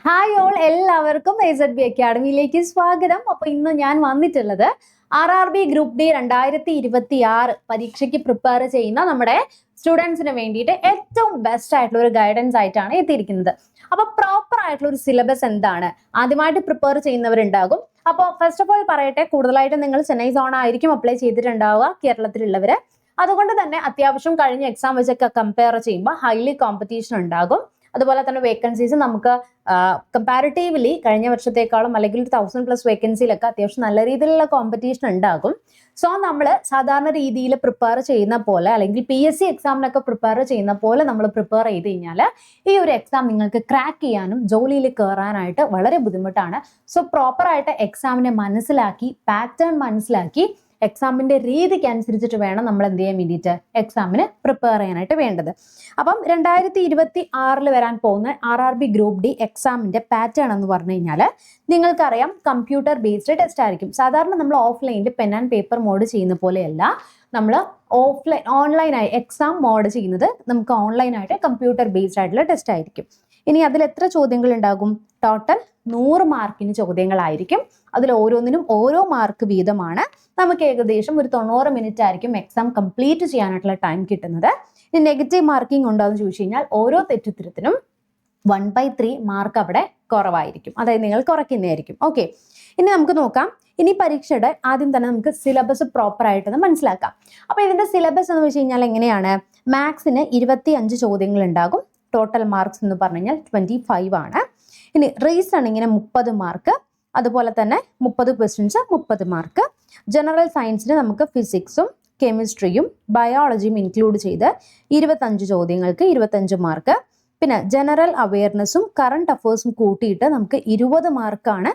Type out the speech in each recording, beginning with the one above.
Hi all, എല്ലാവർക്കും AZB അക്കാഡമിയിലേക്ക് സ്വാഗതം. അപ്പൊ ഇന്ന് ഞാൻ വന്നിട്ടുള്ളത് RRB ഗ്രൂപ്പ് ഡി 2026 പരീക്ഷയ്ക്ക് പ്രിപ്പയർ ചെയ്യുന്ന നമ്മുടെ സ്റ്റുഡൻസിന് വേണ്ടിയിട്ട് ഏറ്റവും ബെസ്റ്റ് ആയിട്ടുള്ള ഒരു ഗൈഡൻസ് ആയിട്ടാണ് എത്തിയിരിക്കുന്നത്. അപ്പൊ പ്രോപ്പർ ആയിട്ടുള്ള ഒരു സിലബസ് എന്താണ്, ആദ്യമായിട്ട് പ്രിപ്പയർ ചെയ്യുന്നവരുണ്ടാകും. അപ്പോൾ ഫസ്റ്റ് ഓഫ് ഓൾ പറയട്ടെ, കൂടുതലായിട്ട് നിങ്ങൾ ചെന്നൈ സോൺ ആയിരിക്കും അപ്ലൈ ചെയ്തിട്ടുണ്ടാവുക കേരളത്തിലുള്ളവര്. അതുകൊണ്ട് തന്നെ അത്യാവശ്യം കഴിഞ്ഞ എക്സാം വെച്ചൊക്കെ കമ്പയർ ചെയ്യുമ്പോൾ ഹൈലി കോമ്പറ്റീഷൻ ഉണ്ടാകും. അതുപോലെ തന്നെ വേക്കൻസീസ് നമുക്ക് കമ്പാരിറ്റീവ്ലി കഴിഞ്ഞ വർഷത്തേക്കാളും അല്ലെങ്കിൽ 1000+ വേക്കൻസിയിലൊക്കെ അത്യാവശ്യം നല്ല രീതിയിലുള്ള കോമ്പറ്റീഷൻ ഉണ്ടാകും. സോ നമ്മൾ സാധാരണ രീതിയിൽ പ്രിപ്പയർ ചെയ്യുന്ന പോലെ അല്ലെങ്കിൽ PSC എക്സാമിനൊക്കെ പ്രിപ്പയർ ചെയ്യുന്ന പോലെ നമ്മൾ പ്രിപ്പയർ ചെയ്ത് കഴിഞ്ഞാൽ ഈ ഒരു എക്സാം നിങ്ങൾക്ക് ക്രാക്ക് ചെയ്യാനും ജോലിയിൽ കയറാനായിട്ട് വളരെ ബുദ്ധിമുട്ടാണ്. സോ പ്രോപ്പറായിട്ട് എക്സാമിനെ മനസ്സിലാക്കി, പാറ്റേൺ മനസ്സിലാക്കി, എക്സാമിന്റെ രീതിക്ക് അനുസരിച്ചിട്ട് വേണം നമ്മൾ എന്ത് ചെയ്യാൻ വേണ്ടിയിട്ട് എക്സാമിന് പ്രിപ്പയർ ചെയ്യാനായിട്ട് വേണ്ടത്. അപ്പം 2026 വരാൻ പോകുന്ന RRB ഗ്രൂപ്പ് ഡി എക്സാമിന്റെ പാറ്റേൺ എന്ന് പറഞ്ഞു കഴിഞ്ഞാൽ നിങ്ങൾക്കറിയാം, കമ്പ്യൂട്ടർ ബേസ്ഡ് ടെസ്റ്റ് ആയിരിക്കും. സാധാരണ നമ്മൾ ഓഫ്ലൈനിൽ പെൻ ആൻഡ് പേപ്പർ മോഡ് ചെയ്യുന്ന പോലെയല്ല, നമ്മൾ ഓൺലൈനായി എക്സാം മോഡ് ചെയ്യുന്നത് നമുക്ക് ഓൺലൈനായിട്ട് കമ്പ്യൂട്ടർ ബേസ്ഡ് ആയിട്ടുള്ള ടെസ്റ്റ് ആയിരിക്കും. ഇനി അതിൽ എത്ര ചോദ്യങ്ങൾ ഉണ്ടാകും? ടോട്ടൽ 100 മാർക്കിന് ചോദ്യങ്ങളായിരിക്കും. അതിൽ ഓരോന്നിനും ഓരോ മാർക്ക് വീതമാണ്. നമുക്ക് ഏകദേശം ഒരു 90 മിനിറ്റ് ആയിരിക്കും എക്സാം കംപ്ലീറ്റ് ചെയ്യാനായിട്ടുള്ള ടൈം കിട്ടുന്നത്. ഇനി നെഗറ്റീവ് മാർക്കിംഗ് ഉണ്ടോയെന്ന് ചോദിച്ചു കഴിഞ്ഞാൽ ഓരോ തെറ്റുത്തരത്തിനും 1/3 മാർക്ക് അവിടെ കുറവായിരിക്കും, അതായത് നിങ്ങൾ കുറയ്ക്കുന്നതായിരിക്കും. ഓക്കെ, ഇനി നമുക്ക് നോക്കാം. ഇനി പരീക്ഷയുടെ ആദ്യം തന്നെ നമുക്ക് സിലബസ് പ്രോപ്പർ ആയിട്ടൊന്ന് മനസ്സിലാക്കാം. അപ്പോൾ ഇതിന്റെ സിലബസ് എന്ന് വെച്ച് കഴിഞ്ഞാൽ എങ്ങനെയാണ്? മാത്സിന് 25 ചോദ്യങ്ങൾ ഉണ്ടാകും. ടോട്ടൽ മാർക്സ് എന്ന് പറഞ്ഞു കഴിഞ്ഞാൽ 25 ആണ്. ഇനി റീസണിങ്ങിന് 30 മാർക്ക്, അതുപോലെ തന്നെ 30 ക്വസ്റ്റ്യൻസ് 30 മാർക്ക്. ജനറൽ സയൻസിന് നമുക്ക് ഫിസിക്സും കെമിസ്ട്രിയും ബയോളജിയും ഇൻക്ലൂഡ് ചെയ്ത് 25 ചോദ്യങ്ങൾക്ക് 25 മാർക്ക്. പിന്നെ ജനറൽ അവയർനെസ്സും കറണ്ട് അഫേഴ്സും കൂട്ടിയിട്ട് നമുക്ക് 20 മാർക്കാണ്.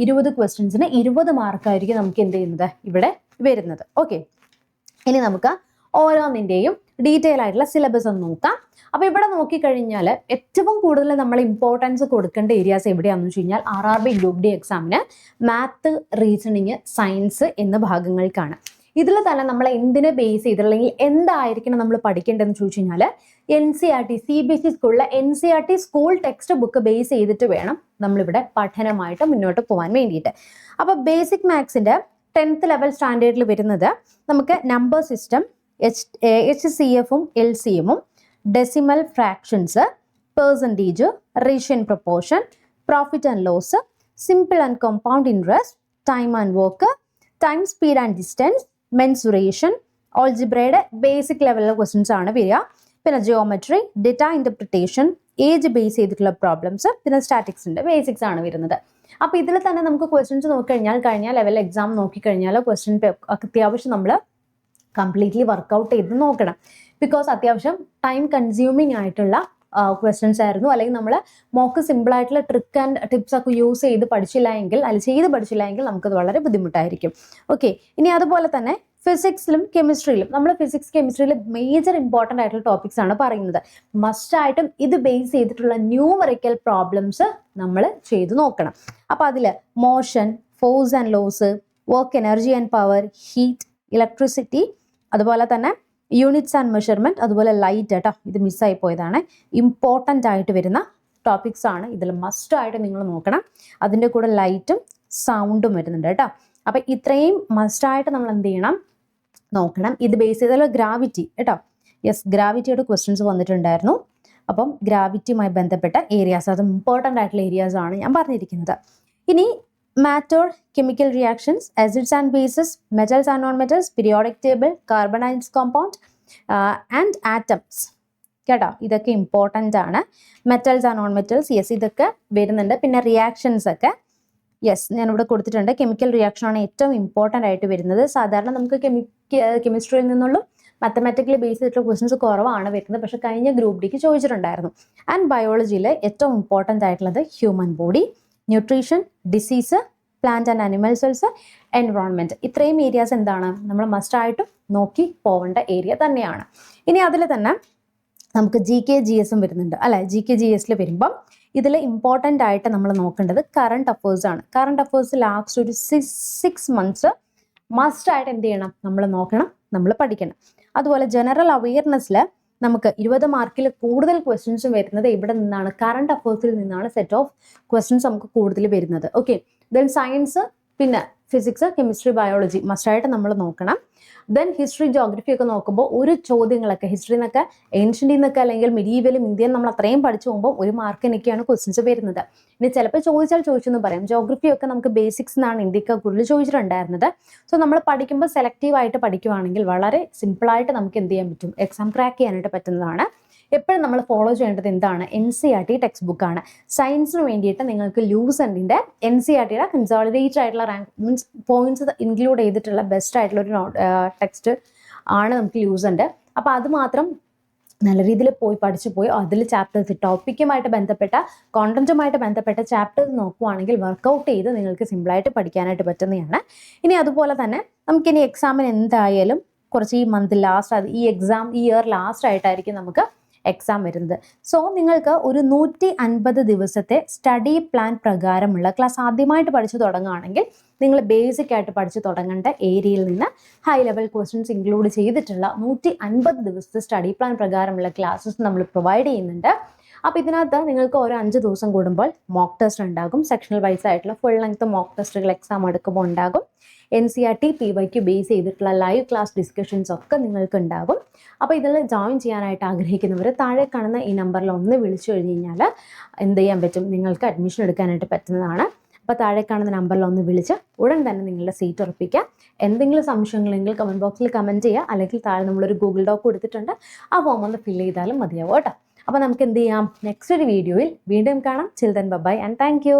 20 ക്വസ്റ്റ്യൻസിന് 20 മാർക്കായിരിക്കും നമുക്ക് എന്ത് ചെയ്യുന്നത് ഇവിടെ വരുന്നത്. ഓക്കെ, ഇനി നമുക്ക് ഓരോന്നിൻ്റെയും ഡീറ്റെയിൽ ആയിട്ടുള്ള സിലബസ് ഒന്ന് നോക്കാം. അപ്പോൾ ഇവിടെ നോക്കിക്കഴിഞ്ഞാൽ ഏറ്റവും കൂടുതൽ നമ്മൾ ഇമ്പോർട്ടൻസ് കൊടുക്കേണ്ട ഏരിയാസ് എവിടെയാണെന്ന് വെച്ച് കഴിഞ്ഞാൽ RRB ഗ്രൂപ്പ് ഡി എക്സാമിന് മാത്ത്, റീസണിങ്, സയൻസ് എന്ന ഭാഗങ്ങൾക്കാണ്. ഇതിൽ തന്നെ നമ്മൾ എന്തിനെ ബേസ് ചെയ്തിട്ടുള്ള അല്ലെങ്കിൽ എന്തായിരിക്കണം നമ്മൾ പഠിക്കേണ്ടതെന്ന് ചോദിച്ചു കഴിഞ്ഞാൽ NCERT CBSE സ്കൂളിലെ NCERT school text book base ചെയ്തിട്ട് വേണം നമ്മളിവിടെ പഠനമായിട്ട് മുന്നോട്ട് പോകാൻ വേണ്ടിയിട്ട്. അപ്പോൾ ബേസിക് മാത്സിൻ്റെ 10th ലെവൽ സ്റ്റാൻഡേർഡിൽ വരുന്നത് നമുക്ക് നമ്പർ സിസ്റ്റം, HCFും LCMും, decimal fractions, percentage, ratio and proportion, profit and loss, simple and compound interest, time and work, time, speed and distance, mensuration, ഓൾജിബ്രയുടെ ബേസിക് ലെവലിലെ ക്വസ്റ്റ്യൻസ് ആണ് വരിക. പിന്നെ geometry, data interpretation, age base ചെയ്തിട്ടുള്ള പ്രോബ്ലംസ്, പിന്നെ സ്റ്റാറ്റിക്സിന്റെ ബേസിക്സ് ആണ് വരുന്നത്. അപ്പോൾ ഇതിൽ തന്നെ നമുക്ക് ക്വസ്റ്റ്യൻസ് നോക്കിക്കഴിഞ്ഞാൽ കഴിഞ്ഞ ലെവൽ എക്സാം നോക്കിക്കഴിഞ്ഞാൽ ക്വസ്റ്റ്യൻ അത്യാവശ്യം നമ്മൾ കംപ്ലീറ്റ്ലി വർക്കൗട്ട് ചെയ്ത് നോക്കണം. ബിക്കോസ് അത്യാവശ്യം ടൈം കൺസ്യൂമിങ് ആയിട്ടുള്ള ക്വസ്റ്റ്യൻസ് ആയിരുന്നു. അല്ലെങ്കിൽ നമ്മൾ മോക്ക് സിമ്പിൾ ആയിട്ടുള്ള ട്രിക്ക് ആൻഡ് ടിപ്സ് ഒക്കെ യൂസ് ചെയ്ത് പഠിച്ചില്ല എങ്കിൽ, നമുക്കത് വളരെ ബുദ്ധിമുട്ടായിരിക്കും. ഓക്കെ, ഇനി അതുപോലെ തന്നെ ഫിസിക്സിലും കെമിസ്ട്രിയിലും നമ്മൾ കെമിസ്ട്രിയിൽ മേജർ ഇമ്പോർട്ടൻ്റ് ആയിട്ടുള്ള ടോപ്പിക്സ് ആണ് പറയുന്നത്. മസ്റ്റായിട്ടും ഇത് ബേസ് ചെയ്തിട്ടുള്ള ന്യൂമറിക്കൽ പ്രോബ്ലംസ് നമ്മൾ ചെയ്തു നോക്കണം. അപ്പോൾ അതിൽ motion, force and laws, work, energy and power, heat, electricity, അതുപോലെ തന്നെ യൂണിറ്റ്സ് ആൻഡ് മെഷർമെൻറ്റ്, അതുപോലെ ലൈറ്റ്. കേട്ടോ, ഇത് മിസ്സായി പോയതാണ്. ഇമ്പോർട്ടൻ്റ് ആയിട്ട് വരുന്ന ടോപ്പിക്സ് ആണ്. ഇതിൽ മസ്റ്റായിട്ട് നിങ്ങൾ നോക്കണം. അതിൻ്റെ കൂടെ ലൈറ്റും സൗണ്ടും വരുന്നുണ്ട് കേട്ടോ. അപ്പം ഇത്രയും മസ്റ്റായിട്ട് നമ്മൾ എന്ത് ചെയ്യണം, നോക്കണം. ഇത് ബേസ് ചെയ്തുള്ള ഗ്രാവിറ്റി കേട്ടോ. യെസ്, ഗ്രാവിറ്റിയുടെ ക്വസ്റ്റ്യൻസ് വന്നിട്ടുണ്ടായിരുന്നു. അപ്പം ഗ്രാവിറ്റിയുമായി ബന്ധപ്പെട്ട ഏരിയാസ്, അത് ഇമ്പോർട്ടൻ്റ് ആയിട്ടുള്ള ഏരിയാസ് ആണ് ഞാൻ പറഞ്ഞിരിക്കുന്നത്. ഇനി matter, chemical reactions, acids and bases, metals and non-metals, periodic table, carbonized compound and atoms. കേട്ടോ, ഇതൊക്കെ ഇമ്പോർട്ടൻ്റ് ആണ്. Metals and non metals, yes, ഇതൊക്കെ വരുന്നുണ്ട്. പിന്നെ റിയാക്ഷൻസ് ഒക്കെ, യെസ്, ഞാനിവിടെ കൊടുത്തിട്ടുണ്ട്. കെമിക്കൽ റിയാക്ഷൻ ആണ് ഏറ്റവും ഇമ്പോർട്ടൻ്റ് ആയിട്ട് വരുന്നത്. സാധാരണ നമുക്ക് കെമിസ്ട്രിയിൽ നിന്നുള്ള മാത്തമാറ്റിക്കലി ബേസ് ചെയ്തിട്ടുള്ള ക്വസ്റ്റ്യൻസ് കുറവാണ് വരുന്നത്, പക്ഷേ കഴിഞ്ഞ ഗ്രൂപ്പ് ഡിക്ക് ചോദിച്ചിട്ടുണ്ടായിരുന്നു. ആൻഡ് ബയോളജിയിൽ ഏറ്റവും ഇമ്പോർട്ടൻ്റ് ആയിട്ടുള്ളത് human body, nutrition, disease, plant and animal cells, environment. ഇത്രയും ഏരിയാസ് എന്താണ്, നമ്മൾ മസ്റ്റായിട്ടും നോക്കി പോകേണ്ട ഏരിയ തന്നെയാണ്. ഇനി അതിൽ തന്നെ നമുക്ക് GK GSും വരുന്നുണ്ട് അല്ലേ. GK GSൽ വരുമ്പം ഇതിൽ ഇമ്പോർട്ടൻ്റ് ആയിട്ട് നമ്മൾ നോക്കേണ്ടത് കറണ്ട് അഫേഴ്സ് ആണ്. കറണ്ട് അഫേഴ്സ് ലാസ്റ്റ് ഒരു 6 months മസ്റ്റായിട്ട് എന്ത് ചെയ്യണം, നമ്മൾ നോക്കണം, നമ്മൾ പഠിക്കണം. അതുപോലെ ജനറൽ അവയർനെസ്സിൽ നമുക്ക് 20 മാർക്കിൽ കൂടുതൽ ക്വസ്റ്റ്യൻസ് വരുന്നത് ഇവിടെ നിന്നാണ്, കറണ്ട് അഫയേഴ്സിൽ നിന്നാണ് സെറ്റ് ഓഫ് ക്വസ്റ്റ്യൻസ് നമുക്ക് കൂടുതൽ വരുന്നത്. ഓക്കെ, ദെൻ സയൻസ്, പിന്നെ ഫിസിക്സ്, കെമിസ്ട്രി, ബയോളജി മസ്റ്റായിട്ട് നമ്മൾ നോക്കണം. ദെൻ ഹിസ്റ്ററി, ജോഗ്രഫി ഒക്കെ നോക്കുമ്പോൾ ഒരു ചോദ്യങ്ങളൊക്കെ ഹിസ്റ്ററി എന്നൊക്കെ ഏൻഷ്യൻ്റിൽ നിന്നൊക്കെ അല്ലെങ്കിൽ മെഡീവലും ഇന്ത്യൻ നമ്മൾ അത്രയും പഠിച്ചു പോകുമ്പോൾ 1 മാർക്കിനൊക്കെയാണ് ക്വസ്റ്റ്യൻസ് വരുന്നത്. ഇനി ചിലപ്പോൾ ചോദിച്ചെന്ന് പറയും. ജോഗ്രഫി ഒക്കെ നമുക്ക് ബേസിക്സ് എന്നാണ് ഇന്ത്യക്ക് കൂടുതൽ ചോദിച്ചിട്ടുണ്ടായിരുന്നത്. സോ നമ്മൾ പഠിക്കുമ്പോൾ സെലക്റ്റീവായിട്ട് പഠിക്കുവാണെങ്കിൽ വളരെ സിമ്പിളായിട്ട് നമുക്ക് എന്ത് ചെയ്യാൻ പറ്റും, എക്സാം ക്രാക്ക് ചെയ്യാനായിട്ട് പറ്റുന്നതാണ്. എപ്പോഴും നമ്മൾ ഫോളോ ചെയ്യേണ്ടത് എന്താണ്, NCERT ടെക്സ്റ്റ് ബുക്കാണ്. സയൻസിന് വേണ്ടിയിട്ട് നിങ്ങൾക്ക് ലൂസെൻറ്റിൻ്റെ NCERTയുടെ കൺസോളിഡേറ്റഡ് ആയിട്ടുള്ള റാങ്ക് മീൻസ് പോയിന്റ്സ് ഇൻക്ലൂഡ് ചെയ്തിട്ടുള്ള ബെസ്റ്റ് ആയിട്ടുള്ള ഒരു ടെക്സ്റ്റ് ആണ് നമുക്ക് ലൂസെൻറ്റ്. അപ്പോൾ അത് മാത്രം നല്ല രീതിയിൽ പഠിച്ചു അതിൽ ചാപ്റ്റേഴ്സ് ടോപ്പിക്കുമായിട്ട് ബന്ധപ്പെട്ട കോണ്ടന്റുമായിട്ട് ബന്ധപ്പെട്ട ചാപ്റ്റേഴ്സ് നോക്കുവാണെങ്കിൽ വർക്കൗട്ട് ചെയ്ത് നിങ്ങൾക്ക് സിമ്പിളായിട്ട് പഠിക്കാനായിട്ട് പറ്റുന്നതാണ്. ഇനി അതുപോലെ തന്നെ നമുക്കിനി എക്സാമിന് എന്തായാലും കുറച്ച് ഈ മന്ത് ലാസ്റ്റ്, ഈ ഇയർ ലാസ്റ്റ് ആയിട്ടായിരിക്കും നമുക്ക് എക്സാം വരുന്നത്. സോ നിങ്ങൾക്ക് ഒരു 150 ദിവസത്തെ സ്റ്റഡി പ്ലാൻ പ്രകാരമുള്ള ക്ലാസ് ആദ്യമായിട്ട് പഠിച്ചു തുടങ്ങുകയാണെങ്കിൽ നിങ്ങൾ ബേസിക് ആയിട്ട് പഠിച്ചു തുടങ്ങേണ്ട ഏരിയയിൽ നിന്ന് ഹൈ ലെവൽ ക്വസ്റ്റ്യൻസ് ഇൻക്ലൂഡ് ചെയ്തിട്ടുള്ള 150 ദിവസത്തെ സ്റ്റഡി പ്ലാൻ പ്രകാരമുള്ള ക്ലാസ്സസ് നമ്മൾ പ്രൊവൈഡ് ചെയ്യുന്നുണ്ട്. അപ്പോൾ ഇതിനകത്ത് നിങ്ങൾക്ക് ഓരോ 5 ദിവസം കൂടുമ്പോൾ മോക്ക് ടെസ്റ്റ് ഉണ്ടാകും. സെക്ഷണൽ വൈസ് ആയിട്ടുള്ള ഫുൾ ലെങ്ത് മോക്ക് ടെസ്റ്റുകൾ എക്സാം എടുക്കുമ്പോൾ ഉണ്ടാകും. NCERT PYQ ബേസ് ചെയ്തിട്ടുള്ള ലൈവ് ക്ലാസ് ഡിസ്കഷൻസ് ഒക്കെ നിങ്ങൾക്ക് ഉണ്ടാകും. അപ്പോൾ ഇതിൽ ജോയിൻ ചെയ്യാനായിട്ട് ആഗ്രഹിക്കുന്നവർ താഴെ കാണുന്ന ഈ നമ്പറിൽ ഒന്ന് വിളിച്ചു കഴിഞ്ഞ് കഴിഞ്ഞാൽ എന്ത് ചെയ്യാൻ പറ്റും, നിങ്ങൾക്ക് അഡ്മിഷൻ എടുക്കാനായിട്ട് പറ്റുന്നതാണ്. അപ്പോൾ താഴെ കാണുന്ന നമ്പറിൽ ഒന്ന് വിളിച്ച് ഉടൻ തന്നെ നിങ്ങളുടെ സീറ്റ് ഉറപ്പിക്കുക. എന്തെങ്കിലും സംശയങ്ങളെങ്കിൽ കമൻറ്റ് ബോക്സിൽ കമൻറ്റ് ചെയ്യുക, അല്ലെങ്കിൽ താഴെ നമ്മളൊരു ഗൂഗിൾ ഡോക്ക് കൊടുത്തിട്ടുണ്ട്, ആ ഫോം ഒന്ന് ഫില്ല് ചെയ്താലും മതിയാവും കേട്ടോ. അപ്പോൾ നമുക്ക് എന്ത് ചെയ്യാം, നെക്സ്റ്റ് ഒരു വീഡിയോയിൽ വീണ്ടും കാണാം. Chill then bye and thank U.